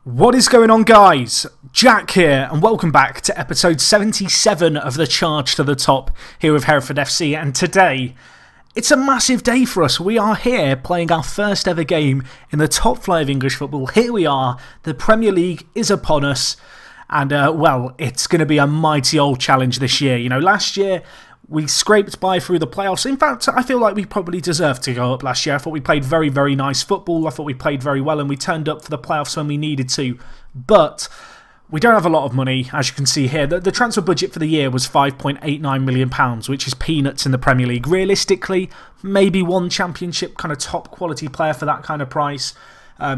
What is going on, guys? Jack here, and welcome back to episode 77 of the Charge to the Top here with Hereford FC. And today, it's a massive day for us. We are here playing our first ever game in the top flight of English football. Here we are, the Premier League is upon us, and well, it's going to be a mighty old challenge this year. You know, last year we scraped by through the playoffs. In fact, I feel like we probably deserved to go up last year. I thought we played very, very nice football. I thought we played very well, and we turned up for the playoffs when we needed to. But we don't have a lot of money, as you can see here. The transfer budget for the year was £5.89 million, which is peanuts in the Premier League. Realistically, maybe one championship kind of top quality player for that kind of price.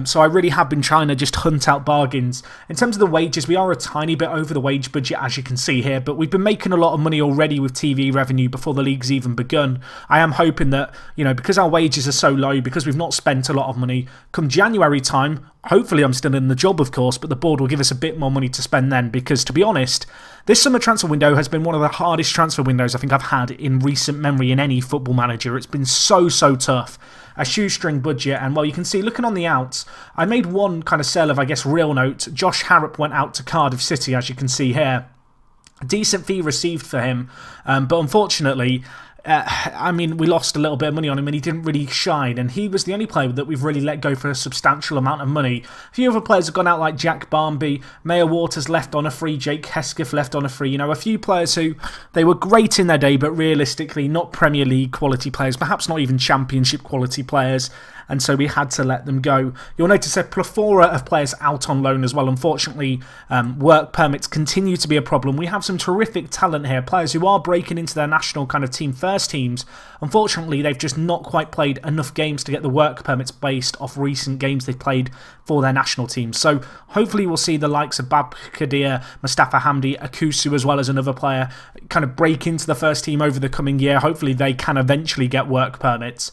So I really have been trying to just hunt out bargains. In terms of the wages, we are a tiny bit over the wage budget, as you can see here, but we've been making a lot of money already with TV revenue before the league's even begun. I am hoping that, you know, because our wages are so low, because we've not spent a lot of money, come January time, hopefully I'm still in the job, of course, but the board will give us a bit more money to spend then, because to be honest, this summer transfer window has been one of the hardest transfer windows I think I've had in recent memory in any football manager. It's been so tough. A shoestring budget, and well, you can see, looking on the outs, I made one kind of sale of, I guess, real note. Josh Harrop went out to Cardiff City, as you can see here. A decent fee received for him, but unfortunately, I mean, we lost a little bit of money on him and he didn't really shine, and he was the only player that we've really let go for a substantial amount of money. A few other players have gone out, like Jack Barmby, Mayor Waters left on a free, Jake Hesketh left on a free. You know, a few players who, they were great in their day, but realistically not Premier League quality players, perhaps not even Championship quality players, and so we had to let them go. You'll notice a plethora of players out on loan as well. Unfortunately, work permits continue to be a problem. We have some terrific talent here, players who are breaking into their national kind of team first teams. Unfortunately, they've just not quite played enough games to get the work permits based off recent games they've played for their national teams. So hopefully we'll see the likes of Bab Kadir, Mustafa Hamdi, Akusu, as well as another player, kind of break into the first team over the coming year. Hopefully they can eventually get work permits.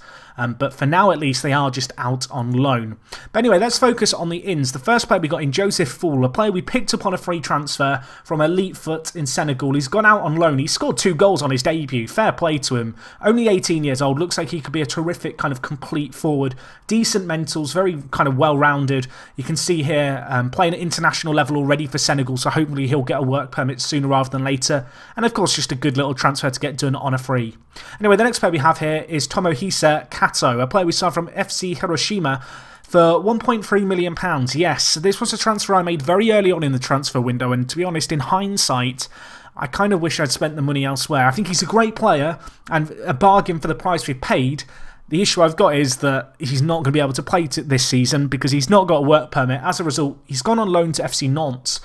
But for now, at least, they are just out on loan. But anyway, let's focus on the ins. The first player we got in, Joseph Foul, a player we picked up on a free transfer from Elite Foot in Senegal. He's gone out on loan. He scored 2 goals on his debut. Fair play to him. Only 18 years old. Looks like he could be a terrific kind of complete forward. Decent mentals, very kind of well-rounded. You can see here playing at international level already for Senegal, so hopefully he'll get a work permit sooner rather than later. And of course, just a good little transfer to get done on a free. Anyway, the next player we have here is Tomohisa Kato, a player we saw from FC Hiroshima for £1.3 million. Yes, this was a transfer I made very early on in the transfer window, and to be honest, in hindsight, I kind of wish I'd spent the money elsewhere. I think he's a great player and a bargain for the price we paid. The issue I've got is that he's not going to be able to play this season because he's not got a work permit. As a result, he's gone on loan to FC Nantes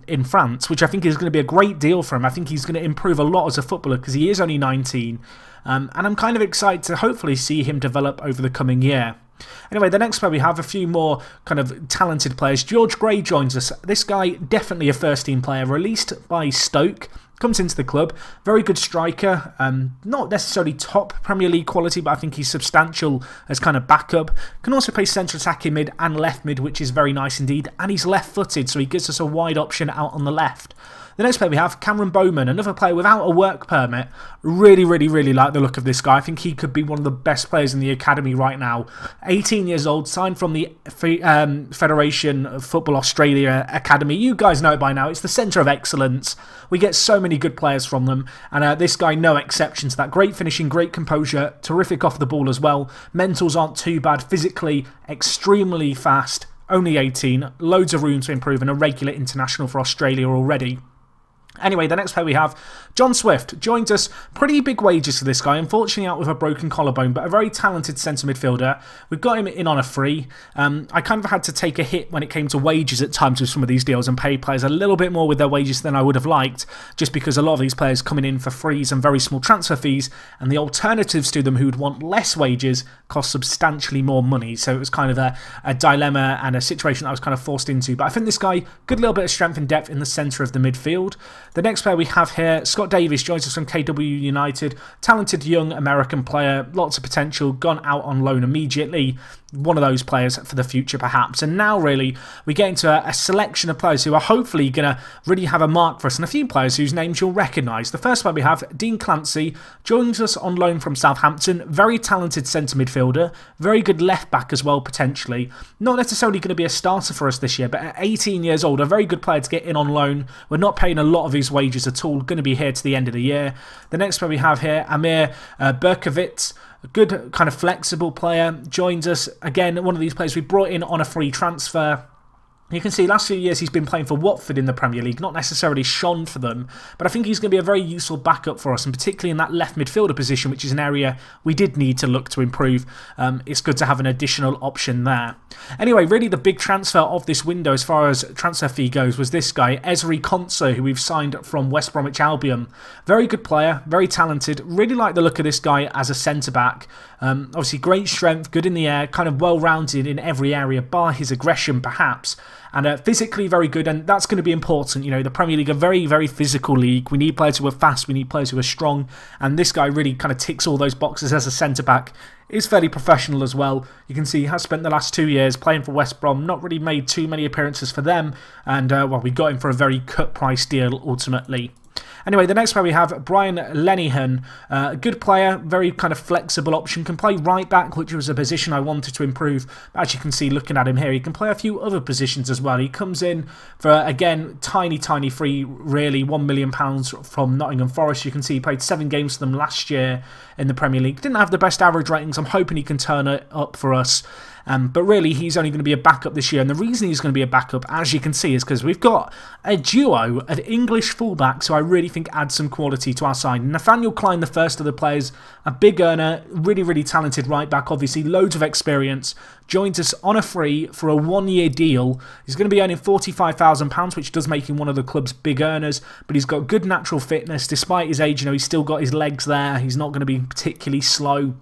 in France, which I think is going to be a great deal for him. I think he's going to improve a lot as a footballer because he is only 19. And I'm kind of excited to hopefully see him develop over the coming year. Anyway, the next player we have a few more kind of talented players. George Gray joins us. This guy, definitely a first-team player, released by Stoke. Comes into the club, very good striker, not necessarily top Premier League quality, but I think he's substantial as kind of backup. Can also play central attacking mid and left mid, which is very nice indeed, and he's left-footed, so he gives us a wide option out on the left. The next player we have, Cameron Bowman, another player without a work permit. Really like the look of this guy. I think he could be one of the best players in the academy right now. 18 years old, signed from the Federation of Football Australia Academy. You guys know it by now. It's the centre of excellence. We get so many good players from them, and this guy, no exception to that. Great finishing, great composure, terrific off the ball as well. Mentals aren't too bad. Physically, extremely fast. Only 18. Loads of room to improve, and a regular international for Australia already. Anyway, the next player we have, John Swift, joins us. Pretty big wages for this guy, unfortunately out with a broken collarbone, but a very talented centre midfielder. We've got him in on a free. I kind of had to take a hit when it came to wages at times with some of these deals and pay players a little bit more with their wages than I would have liked, just because a lot of these players coming in for frees and very small transfer fees, and the alternatives to them who would want less wages cost substantially more money. So it was kind of a dilemma and a situation that I was kind of forced into. But I think this guy, good little bit of strength and depth in the centre of the midfield. The next player we have here, Scott Davis, joins us from KW United. Talented young American player, lots of potential, gone out on loan immediately. one of those players for the future perhaps. And now really we get into a selection of players who are hopefully going to really have a mark for us, and a few players whose names you'll recognise. The first one we have, Dean Clancy, joins us on loan from Southampton. Very talented centre midfielder, very good left back as well potentially. Not necessarily going to be a starter for us this year, but at 18 years old, a very good player to get in on loan. We're not paying a lot of his wages at all, going to be here to the end of the year. The next player we have here, Amir Berkovitz. A good kind of flexible player, joins us. Again, one of these players we brought in on a free transfer. You can see last few years he's been playing for Watford in the Premier League, not necessarily shone for them, but I think he's going to be a very useful backup for us, and particularly in that left midfielder position, which is an area we did need to look to improve. It's good to have an additional option there. Anyway, really the big transfer of this window as far as transfer fee goes was this guy, Ezri Konsa, who we've signed from West Bromwich Albion. Very good player, very talented, really like the look of this guy as a centre-back. Obviously great strength, good in the air, kind of well-rounded in every area, bar his aggression perhaps. And physically very good, and that's going to be important. You know, the Premier League, a very, very physical league. We need players who are fast, we need players who are strong, and this guy really kind of ticks all those boxes as a centre-back. Is fairly professional as well. You can see he has spent the last 2 years playing for West Brom, not really made too many appearances for them, and well, we got him for a very cut price deal ultimately. Anyway, the next player we have, Brian Lenihan, a good player, very kind of flexible option, can play right back, which was a position I wanted to improve. As you can see, looking at him here, he can play a few other positions as well. He comes in for, again, tiny fee, really, £1 million from Nottingham Forest. You can see he played 7 games for them last year in the Premier League. Didn't have the best average ratings. I'm hoping he can turn it up for us. But really, he's only going to be a backup this year. And the reason he's going to be a backup, as you can see, is because we've got a duo of English fullbacks who I really think add some quality to our side. Nathaniel Klein, the first of the players, a big earner, really talented right back, obviously, loads of experience, joins us on a free for a 1-year deal. He's going to be earning £45,000, which does make him one of the club's big earners, but he's got good natural fitness. Despite his age, you know, he's still got his legs there. He's not going to be particularly slow.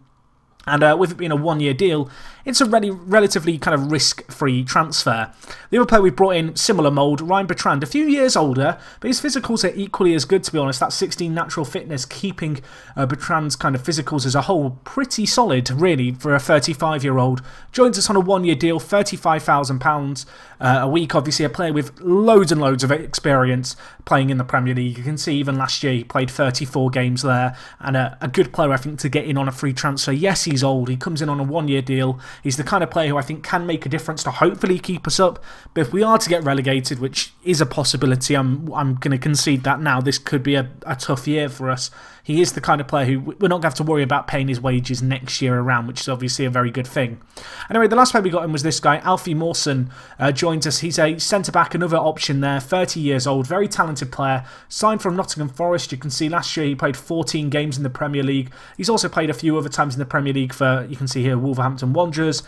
And with it being a 1-year deal, it's a relatively kind of risk-free transfer. The other player we brought in, similar mould, Ryan Bertrand, a few years older, but his physicals are equally as good, to be honest. That 16 natural fitness, keeping Bertrand's kind of physicals as a whole pretty solid, really, for a 35-year-old. Joins us on a 1-year deal, £35,000 a week. Obviously, a player with loads and loads of experience playing in the Premier League. You can see even last year he played 34 games there, and a good player, I think, to get in on a free transfer. Yes, he's old. He comes in on a 1-year deal. He's the kind of player who I think can make a difference to hopefully keep us up. But if we are to get relegated, which is a possibility, I'm going to concede that now. This could be a tough year for us. He is the kind of player who we're not going to have to worry about paying his wages next year around, which is obviously a very good thing. Anyway, the last player we got in was this guy, Alfie Mawson, joins us. He's a centre-back, another option there, 30 years old, very talented player, signed from Nottingham Forest. You can see last year he played 14 games in the Premier League. He's also played a few other times in the Premier League for, you can see here, Wolverhampton Wanderers,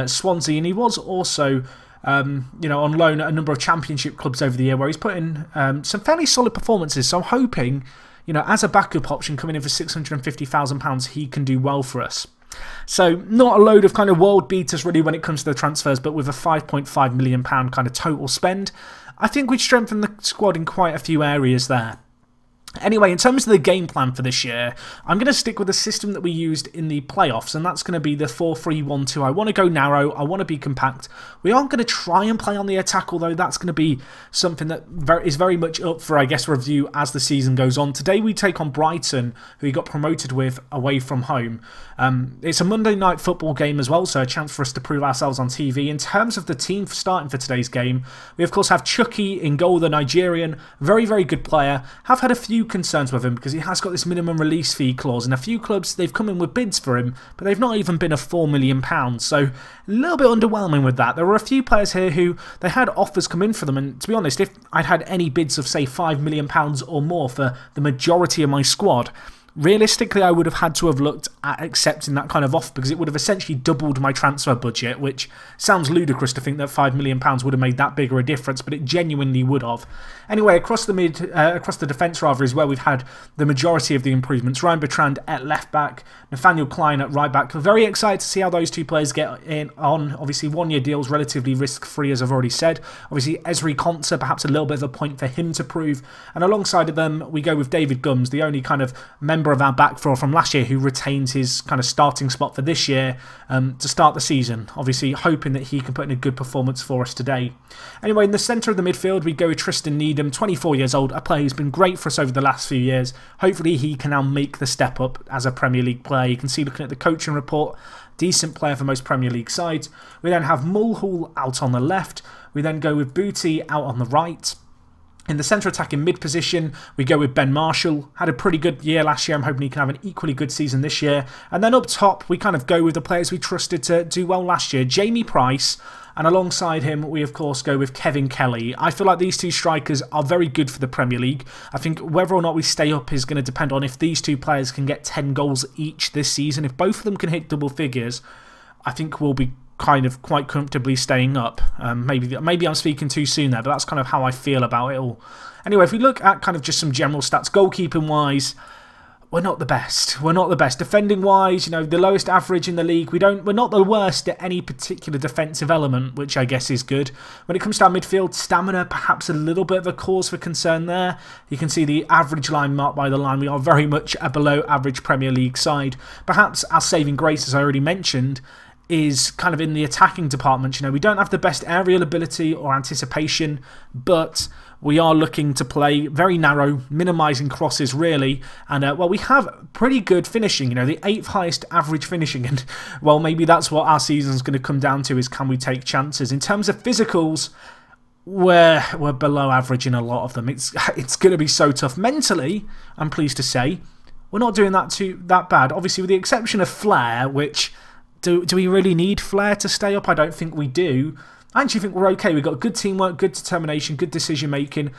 Swansea, and he was also you know, on loan at a number of Championship clubs over the year where he's put in some fairly solid performances. So I'm hoping, you know, as a backup option coming in for £650,000, he can do well for us. So not a load of kind of world beaters really when it comes to the transfers, but with a £5.5 million kind of total spend, I think we'd strengthen the squad in quite a few areas there. Anyway, in terms of the game plan for this year, I'm going to stick with the system that we used in the playoffs, and that's going to be the 4-3-1-2. I want to go narrow, I want to be compact. We aren't going to try and play on the attack, although that's going to be something that is very much up for, I guess, review as the season goes on. Today we take on Brighton, who we got promoted with away from home. It's a Monday night football game as well, so a chance for us to prove ourselves on TV. In terms of the team starting for today's game, we of course have Chucky in goal, the Nigerian, very good player. Have had a few concerns with him because he has got this minimum release fee clause, and a few clubs, they've come in with bids for him, but they've not even been a £4 million, so a little bit underwhelming with that. There were a few players here who they had offers come in for them, and to be honest, if I'd had any bids of say £5 million or more for the majority of my squad, realistically, I would have had to have looked at accepting that kind of offer because it would have essentially doubled my transfer budget, which sounds ludicrous to think that £5 million would have made that bigger a difference, but it genuinely would have. Anyway, across the defence rather is where we've had the majority of the improvements. Ryan Bertrand at left back, Nathaniel Klein at right back. We're very excited to see how those two players get in on. Obviously, 1-year deals, relatively risk-free, as I've already said. Obviously, Ezri Konsa, perhaps a little bit of a point for him to prove. And alongside of them, we go with David Gums, the only kind of member member of our back four from last year who retains his kind of starting spot for this year to start the season. Obviously, hoping that he can put in a good performance for us today. Anyway, in the centre of the midfield, we go with Tristan Needham, 24 years old, a player who's been great for us over the last few years. Hopefully, he can now make the step up as a Premier League player. You can see, looking at the coaching report, decent player for most Premier League sides. We then have Mulhall out on the left. We then go with Booty out on the right. In the centre attacking mid position, we go with Ben Marshall. Had a pretty good year last year. I'm hoping he can have an equally good season this year. And then up top, we kind of go with the players we trusted to do well last year. Jamie Price. And alongside him, we of course go with Kevin Kelly. I feel like these two strikers are very good for the Premier League. I think whether or not we stay up is going to depend on if these two players can get 10 goals each this season. If both of them can hit double figures, I think we'll be kind of quite comfortably staying up. Maybe I'm speaking too soon there, but that's kind of how I feel about it all. Anyway, if we look at kind of just some general stats, goalkeeping wise, we're not the best. We're not the best. Defending wise, you know, the lowest average in the league. We're not the worst at any particular defensive element, which I guess is good. When it comes to our midfield, stamina, perhaps a little bit of a cause for concern there. You can see the average line marked by the line. We are very much a below average Premier League side. Perhaps our saving grace, as I already mentioned, is kind of in the attacking department. You know, we don't have the best aerial ability or anticipation, but we are looking to play very narrow, minimising crosses really, and well, we have pretty good finishing, you know, the 8th highest average finishing, and well, maybe that's what our season's going to come down to, is can we take chances. In terms of physicals, we're below average in a lot of them. It's going to be so tough. Mentally, I'm pleased to say, we're not doing that bad, obviously with the exception of Flair, which... Do we really need Flair to stay up? I don't think we do. I actually think we're okay. We've got good teamwork, good determination, good decision making.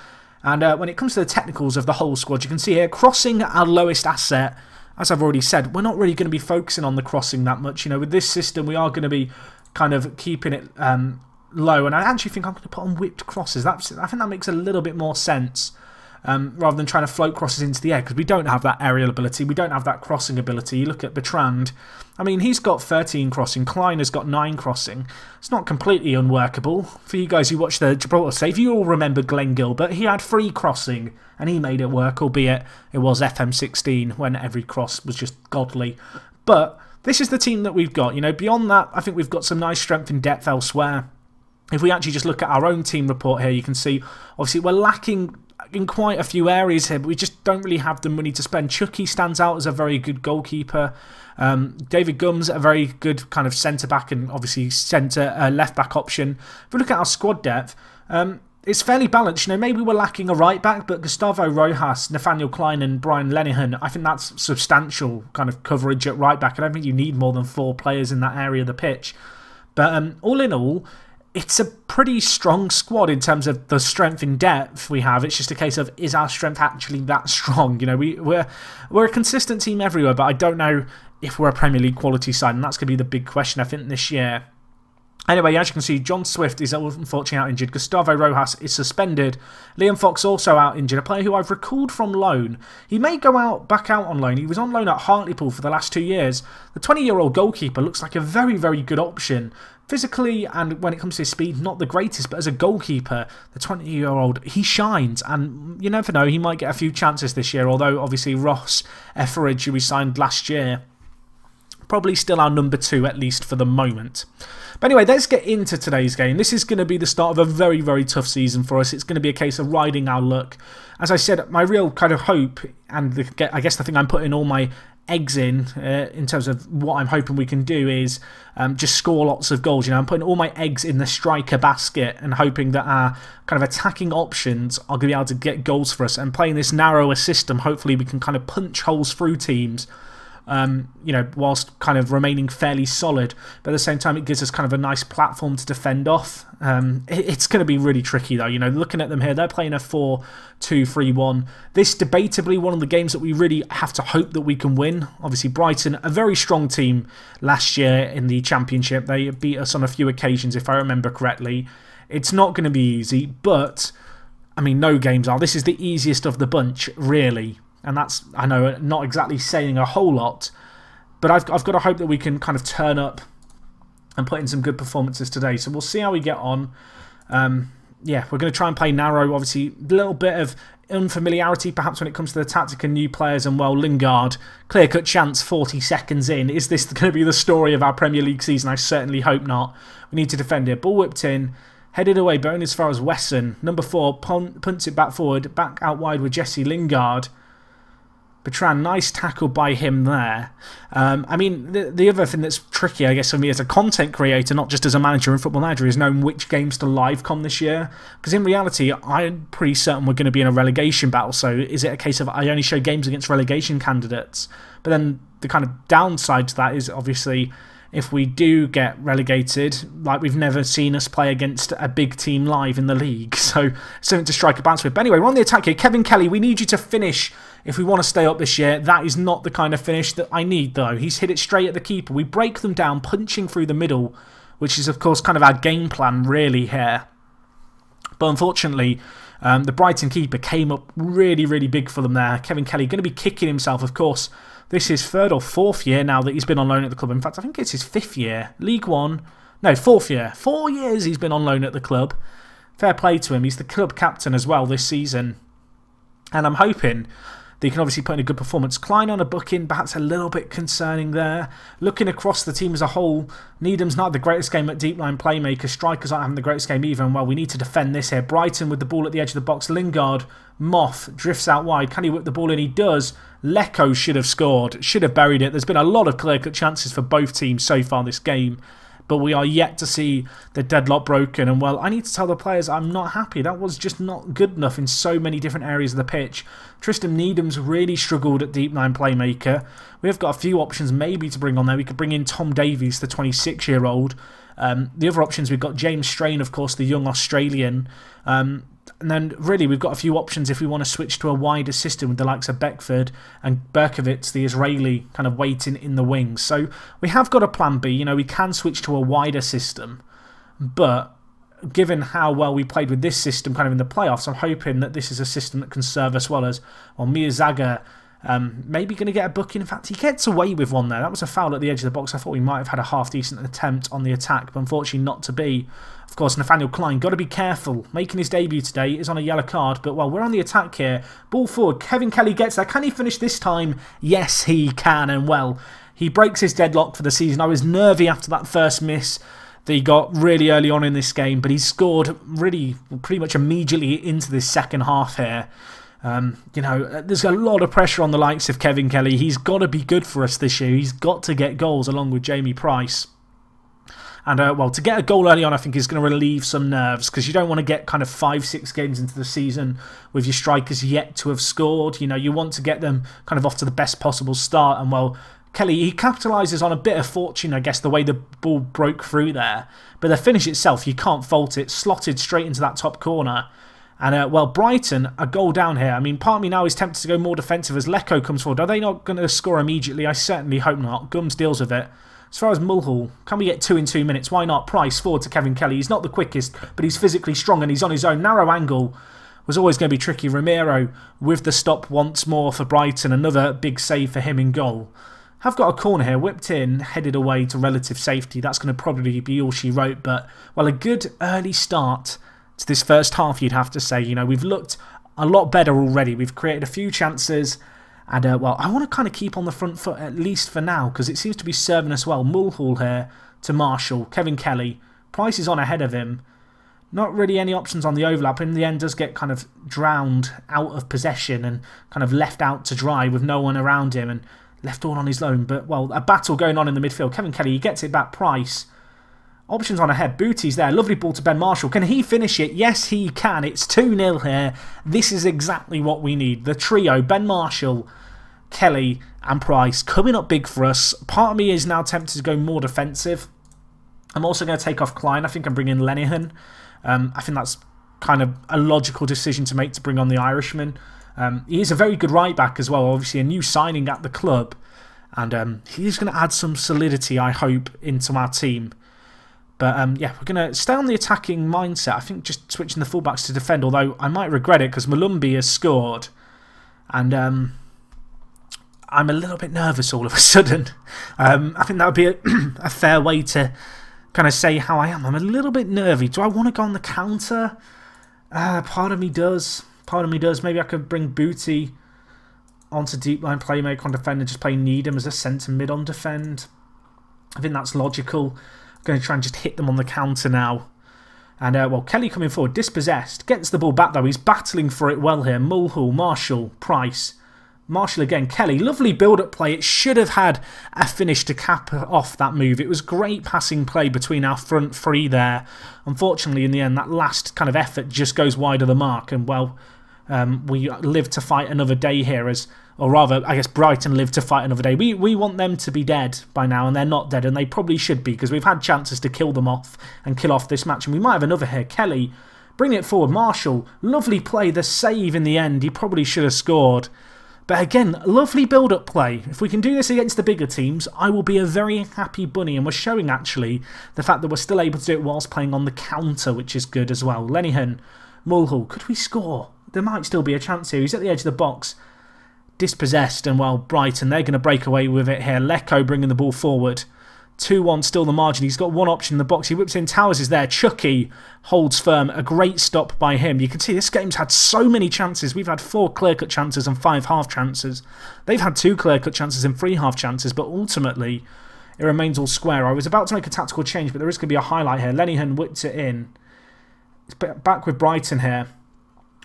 And when it comes to the technicals of the whole squad, you can see here, crossing our lowest asset. As I've already said, we're not really going to be focusing on the crossing that much. You know, with this system, we are going to be kind of keeping it low. And I actually think I'm going to put on whipped crosses. I think that makes a little bit more sense. Rather than trying to float crosses into the air, because we don't have that aerial ability, we don't have that crossing ability. You look at Bertrand, I mean, he's got 13 crossing, Klein has got 9 crossing. It's not completely unworkable. For you guys who watch the Gibraltar save, you all remember Glenn Gilbert. He had 3 crossing, and he made it work, albeit it was FM16 when every cross was just godly. But this is the team that we've got. You know, beyond that, I think we've got some nice strength and depth elsewhere. If we actually just look at our own team report here, you can see, obviously, we're lacking in quite a few areas here, but we just don't really have the money to spend. Chucky stands out as a very good goalkeeper. David Gums, a very good kind of centre-back and obviously left-back option. If we look at our squad depth, it's fairly balanced. You know, maybe we're lacking a right-back, but Gustavo Rojas, Nathaniel Klein and Brian Lenihan, I think that's substantial kind of coverage at right-back. I don't think you need more than 4 players in that area of the pitch. But all in all, it's a pretty strong squad in terms of the strength and depth we have. It's just a case of, is our strength actually that strong? You know, we're a consistent team everywhere, but I don't know if we're a Premier League quality side, and that's going to be the big question, I think, this year. Anyway, as you can see, John Swift is unfortunately out injured. Gustavo Rojas is suspended. Liam Fox also out injured, a player who I've recalled from loan. He may go back out on loan. He was on loan at Hartlepool for the last 2 years. The 20-year-old goalkeeper looks like a very, very good option. Physically, and when it comes to his speed, not the greatest, but as a goalkeeper, the 20-year-old, he shines, and you never know, he might get a few chances this year, although obviously Ross Etheridge, who we signed last year, probably still our number 2, at least for the moment. But anyway, let's get into today's game. This is going to be the start of a very, very tough season for us. It's going to be a case of riding our luck. As I said, my real kind of hope, and I guess the thing I'm putting all my eggs in terms of what I'm hoping we can do, is just score lots of goals. You know, I'm putting all my eggs in the striker basket and hoping that our kind of attacking options are going to be able to get goals for us. And playing this narrower system, hopefully we can kind of punch holes through teams. You know, whilst kind of remaining fairly solid, but at the same time it gives us kind of a nice platform to defend off. It's going to be really tricky though. You know, looking at them here, they're playing a 4-2-3-1. This debatably one of the games that we really have to hope that we can win. Obviously Brighton, a very strong team last year in the Championship. They beat us on a few occasions if I remember correctly. It's not going to be easy, but I mean, no games are. This is the easiest of the bunch, really. And that's, I know, not exactly saying a whole lot, but I've got to hope that we can kind of turn up and put in some good performances today. So we'll see how we get on. yeah, we're going to try and play narrow. Obviously, a little bit of unfamiliarity perhaps when it comes to the tactic and new players. And, well, Lingard, clear-cut chance 40 seconds in. Is this going to be the story of our Premier League season? I certainly hope not. We need to defend here. Ball whipped in, headed away, but only as far as Wesson. Number 4 punts it back forward, back out wide with Jesse Lingard. Bertrand, nice tackle by him there. I mean, the other thing that's tricky, I guess, for me as a content creator, not just as a manager and football manager, is knowing which games to live com this year. Because in reality, I'm pretty certain we're going to be in a relegation battle. So is it a case of I only show games against relegation candidates? But then the kind of downside to that is obviously if we do get relegated, like we've never seen us play against a big team live in the league. So something to strike a balance with. But anyway, we're on the attack here. Kevin Kelly, we need you to finish if we want to stay up this year. That is not the kind of finish that I need, though. He's hit it straight at the keeper. We break them down, punching through the middle, which is, of course, kind of our game plan, really, here. But unfortunately, the Brighton keeper came up really, really big for them there. Kevin Kelly going to be kicking himself, of course. This is 3rd or 4th year now that he's been on loan at the club. In fact, I think it's his 5th year. League One. No, 4th year. 4 years he's been on loan at the club. Fair play to him. He's the club captain as well this season. And I'm hoping that he can obviously put in a good performance. Klein on a booking, perhaps a little bit concerning there. Looking across the team as a whole, Needham's not the greatest game at deep line playmaker. Strikers aren't having the greatest game either. And, well, we need to defend this here. Brighton with the ball at the edge of the box. Lingard, Moff, drifts out wide. Can he whip the ball in? He does. Lecco should have scored. Should have buried it. There's been a lot of clear-cut chances for both teams so far this game. But we are yet to see the deadlock broken. And, well, I need to tell the players I'm not happy. That was just not good enough in so many different areas of the pitch. Tristan Needham's really struggled at deep line playmaker. We have got a few options maybe to bring on there. We could bring in Tom Davies, the 26-year-old. The other options, we've got James Strain, of course, the young Australian. And then, really, we've got a few options if we want to switch to a wider system with the likes of Beckford and Berkovitz, the Israeli, kind of waiting in the wings. So we have got a plan B. You know, we can switch to a wider system. But given how well we played with this system kind of in the playoffs, I'm hoping that this is a system that can serve us well as, well, Miyazaga maybe going to get a booking. In fact, he gets away with one there. That was a foul at the edge of the box. I thought we might have had a half-decent attempt on the attack, but unfortunately not to be. Of course, Nathaniel Klein, got to be careful. Making his debut today, is on a yellow card, but, well, we're on the attack here. Ball forward, Kevin Kelly gets there. Can he finish this time? Yes, he can, and, well, he breaks his deadlock for the season. I was nervy after that first miss that he got really early on in this game, but he scored really pretty much immediately into this second half here. You know, there's a lot of pressure on the likes of Kevin Kelly. He's got to be good for us this year. He's got to get goals along with Jamie Price. And, well, to get a goal early on, I think is going to relieve some nerves because you don't want to get kind of 5-6 games into the season with your strikers yet to have scored. You know, you want to get them kind of off to the best possible start. And, well, Kelly, he capitalises on a bit of fortune, I guess, the way the ball broke through there. But the finish itself, you can't fault it. Slotted straight into that top corner. And, well, Brighton, a goal down here. I mean, part of me now is tempted to go more defensive as Lecco comes forward. Are they not going to score immediately? I certainly hope not. Gums deals with it. As far as Mulhall, can we get 2 in 2 minutes? Why not? Price forward to Kevin Kelly. He's not the quickest, but he's physically strong and he's on his own. Narrow angle was always going to be tricky. Romero with the stop once more for Brighton. Another big save for him in goal. Have got a corner here, whipped in, headed away to relative safety. That's going to probably be all she wrote. But, well, a good early start to this first half, you'd have to say. You know, we've looked a lot better already. We've created a few chances. And, well, I want to kind of keep on the front foot, at least for now, because it seems to be serving us well. Mulhall here to Marshall. Kevin Kelly. Price is on ahead of him. Not really any options on the overlap. In the end, does get kind of drowned out of possession and kind of left out to dry with no one around him and left all on his own. But, well, a battle going on in the midfield. Kevin Kelly, he gets it back. Price. Options on ahead. Booty's there. Lovely ball to Ben Marshall. Can he finish it? Yes, he can. It's 2-0 here. This is exactly what we need. The trio, Ben Marshall, Kelly and Price, coming up big for us. Part of me is now tempted to go more defensive. I'm also going to take off Klein. I think I'm bringing Lenihan. I think that's kind of a logical decision to make to bring on the Irishman. He is a very good right back as well. Obviously a new signing at the club. And he's going to add some solidity, I hope, into our team. But, yeah, we're going to stay on the attacking mindset. I think just switching the fullbacks to defend, although I might regret it because Malumbi has scored. And I'm a little bit nervous all of a sudden. I think that would be a fair way to kind of say how I am. I'm a little bit nervy. Do I want to go on the counter? Part of me does. Part of me does. Maybe I could bring Booty onto deep line playmaker on defend and just play Needham as a centre mid on defend. I think that's logical. I'm going to try and just hit them on the counter now. And, well, Kelly coming forward, dispossessed. Gets the ball back, though. He's battling for it well here. Mulhall, Marshall, Price. Marshall again, Kelly. Lovely build-up play. It should have had a finish to cap off that move. It was great passing play between our front three there. Unfortunately, in the end, that last kind of effort just goes wide of the mark. And, well, we live to fight another day here as... Or rather, I guess Brighton live to fight another day. We want them to be dead by now, and they're not dead, and they probably should be, because we've had chances to kill them off and kill off this match. And we might have another here. Kelly, bring it forward. Marshall, lovely play. The save in the end. He probably should have scored. But again, lovely build-up play. If we can do this against the bigger teams, I will be a very happy bunny. And we're showing, actually, the fact that we're still able to do it whilst playing on the counter, which is good as well. Lenihan, Mulhall, could we score? There might still be a chance here. He's at the edge of the box. Dispossessed, and well, Brighton, they're going to break away with it here. Lecco bringing the ball forward. 2-1 still the margin. He's got one option in the box. He whips in. Towers is there. Chucky holds firm. A great stop by him. You can see this game's had so many chances. We've had 4 clear-cut chances and 5 half chances. They've had 2 clear-cut chances and 3 half chances, but ultimately it remains all square. I was about to make a tactical change, but there is going to be a highlight here. Lenihan whips it in. It's back with Brighton here.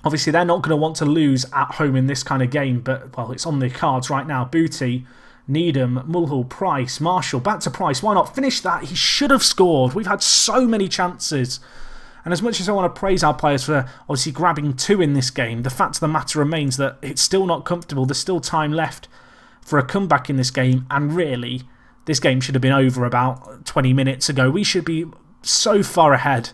Obviously, they're not going to want to lose at home in this kind of game, but, well, it's on the cards right now. Booty, Needham, Mulhall, Price, Marshall, back to Price. Why not finish that? He should have scored. We've had so many chances. And as much as I want to praise our players for obviously grabbing 2 in this game, the fact of the matter remains that it's still not comfortable. There's still time left for a comeback in this game, and really, this game should have been over about 20 minutes ago. We should be so far ahead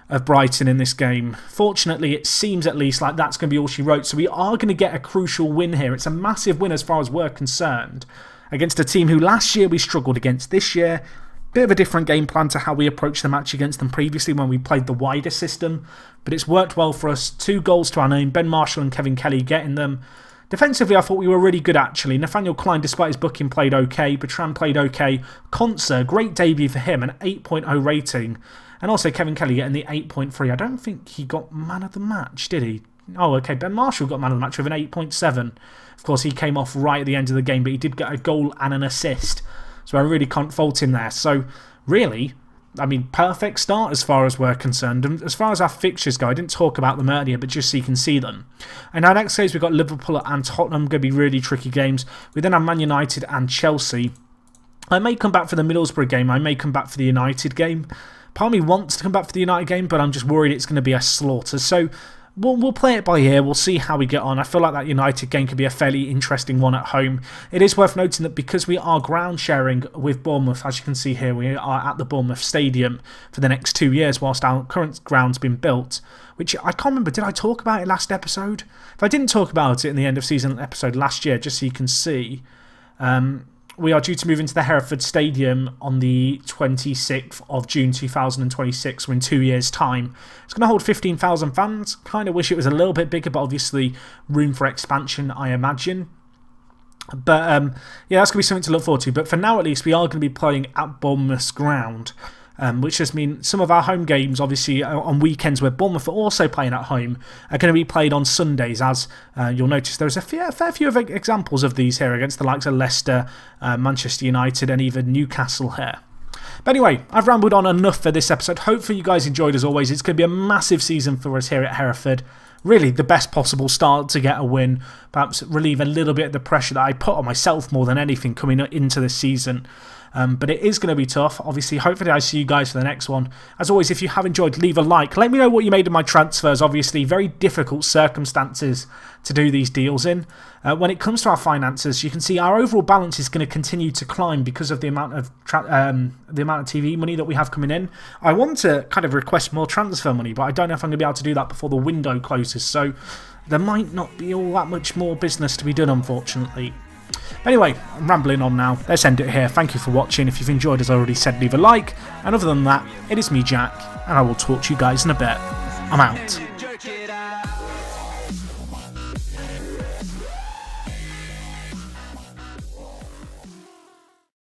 of Brighton in this game. Fortunately, it seems at least like that's going to be all she wrote. So we are going to get a crucial win here. It's a massive win as far as we're concerned against a team who last year we struggled against. This year, bit of a different game plan to how we approached the match against them previously when we played the wider system. But it's worked well for us. 2 goals to our name. Ben Marshall and Kevin Kelly getting them. Defensively, I thought we were really good, actually. Nathaniel Klein, despite his booking, played okay. Bertrand played okay. Konsa, great debut for him, an 8.0 rating. And also Kevin Kelly getting the 8.3. I don't think he got man of the match, did he? Oh, okay. Ben Marshall got man of the match with an 8.7. Of course, he came off right at the end of the game, but he did get a goal and an assist. So I really can't fault him there. So, really, I mean, perfect start as far as we're concerned. And as far as our fixtures go, I didn't talk about them earlier, but just so you can see them. And our next games, we've got Liverpool and Tottenham, going to be really tricky games. We then have Man United and Chelsea. I may come back for the Middlesbrough game. I may come back for the United game. Part of me wants to come back for the United game, but I'm just worried it's going to be a slaughter. So we'll play it by ear. We'll see how we get on. I feel like that United game could be a fairly interesting one at home. It is worth noting that because we are ground sharing with Bournemouth, as you can see here, we are at the Bournemouth Stadium for the next 2 years whilst our current ground's been built. Which I can't remember, did I talk about it last episode? If I didn't talk about it in the end of season episode last year, just so you can see... we are due to move into the Hereford Stadium on the 26th of June 2026, so in 2 years' time. It's going to hold 15,000 fans. Kind of wish it was a little bit bigger, but obviously room for expansion, I imagine. But yeah, that's going to be something to look forward to. But for now, at least, we are going to be playing at Bournemouth's ground. Which just means some of our home games, obviously, on weekends where Bournemouth are also playing at home, are going to be played on Sundays, as you'll notice there's a fair few of examples of these here against the likes of Leicester, Manchester United and even Newcastle here. But anyway, I've rambled on enough for this episode. Hopefully you guys enjoyed as always. It's going to be a massive season for us here at Hereford. Really the best possible start to get a win. Perhaps relieve a little bit of the pressure that I put on myself more than anything coming into this season. But it is going to be tough. Obviously, hopefully I see you guys for the next one. As always, if you have enjoyed, leave a like. Let me know what you made of my transfers. Obviously, very difficult circumstances to do these deals in. When it comes to our finances, you can see our overall balance is going to continue to climb because of the amount of TV money that we have coming in. I want to kind of request more transfer money, but I don't know if I'm going to be able to do that before the window closes. So there might not be all that much more business to be done, unfortunately. Anyway, I'm rambling on now. Let's end it here. Thank you for watching. If you've enjoyed, as I already said, leave a like. And other than that, it is me, Jack, and I will talk to you guys in a bit. I'm out.